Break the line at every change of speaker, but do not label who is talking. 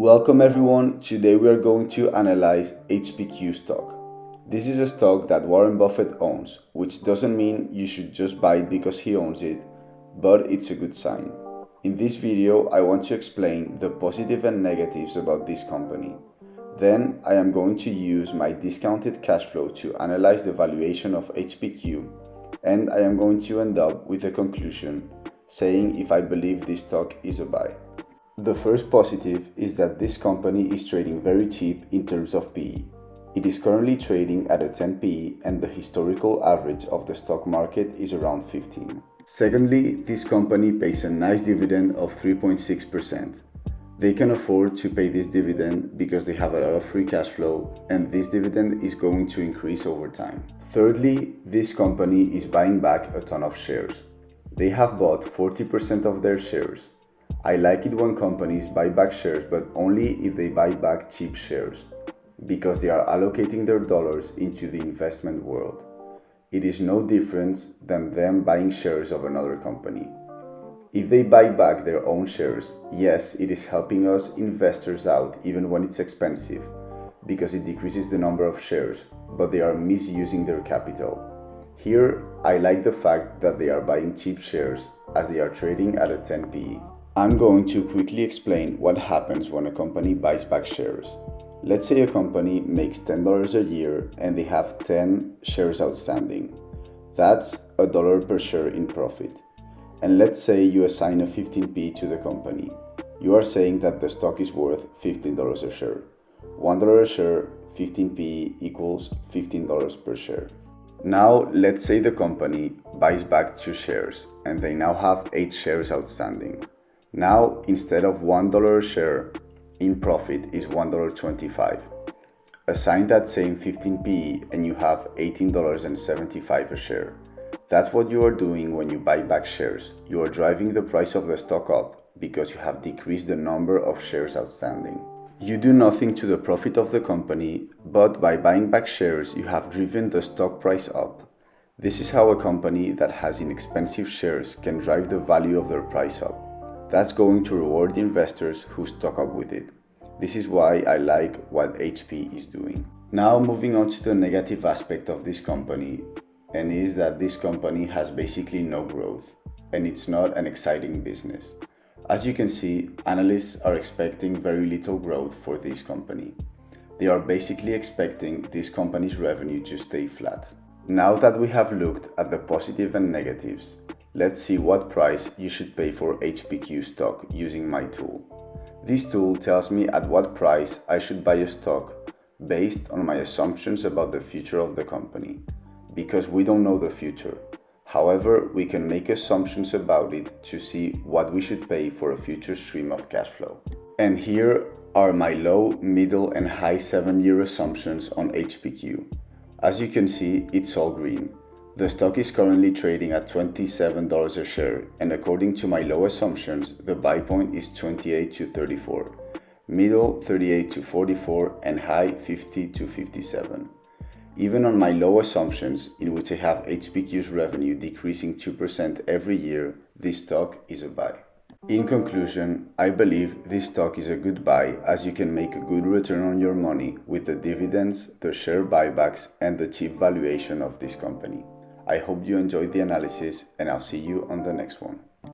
Welcome everyone. Today we are going to analyze HPQ stock. This is a stock that Warren Buffett owns, which doesn't mean you should just buy it because he owns it, but it's a good sign. In this video, I want to explain the positive and negatives about this company. Then I am going to use my discounted cash flow to analyze the valuation of HPQ, and I am going to end up with a conclusion saying if I believe this stock is a buy. The first positive is that this company is trading very cheap in terms of PE. It is currently trading at a 10 PE and the historical average of the stock market is around 15. Secondly, this company pays a nice dividend of 3.6%. They can afford to pay this dividend because they have a lot of free cash flow and this dividend is going to increase over time. Thirdly, this company is buying back a ton of shares. They have bought 40% of their shares. I like it when companies buy back shares, but only if they buy back cheap shares, because they are allocating their dollars into the investment world. It is no different than them buying shares of another company. If they buy back their own shares, yes, it is helping us investors out even when it's expensive, because it decreases the number of shares, but they are misusing their capital. Here, I like the fact that they are buying cheap shares as they are trading at a 10 PE. I'm going to quickly explain what happens when a company buys back shares. Let's say a company makes $10 a year and they have 10 shares outstanding. That's $1 per share in profit. And let's say you assign a 15p to the company. You are saying that the stock is worth $15 a share. $1 a share, 15p equals $15 per share. Now let's say the company buys back 2 shares and they now have 8 shares outstanding. Now, instead of $1 a share, in profit is $1.25. Assign that same 15p and you have $18.75 a share. That's what you are doing when you buy back shares. You are driving the price of the stock up because you have decreased the number of shares outstanding. You do nothing to the profit of the company, but by buying back shares, you have driven the stock price up. This is how a company that has inexpensive shares can drive the value of their price up. That's going to reward the investors who stock up with it. This is why I like what HP is doing. Now moving on to the negative aspect of this company, and is that this company has basically no growth, and it's not an exciting business. As you can see, analysts are expecting very little growth for this company. They are basically expecting this company's revenue to stay flat. Now that we have looked at the positive and negatives, let's see what price you should pay for HPQ stock using my tool. This tool tells me at what price I should buy a stock based on my assumptions about the future of the company, because we don't know the future. However, we can make assumptions about it to see what we should pay for a future stream of cash flow. And here are my low, middle and high 7-year assumptions on HPQ. As you can see, it's all green. The stock is currently trading at $27 a share, and according to my low assumptions, the buy point is 28 to 34, middle 38 to 44, and high 50 to 57. Even on my low assumptions, in which I have HPQ's revenue decreasing 2% every year, this stock is a buy. In conclusion, I believe this stock is a good buy as you can make a good return on your money with the dividends, the share buybacks, and the cheap valuation of this company. I hope you enjoyed the analysis and I'll see you on the next one.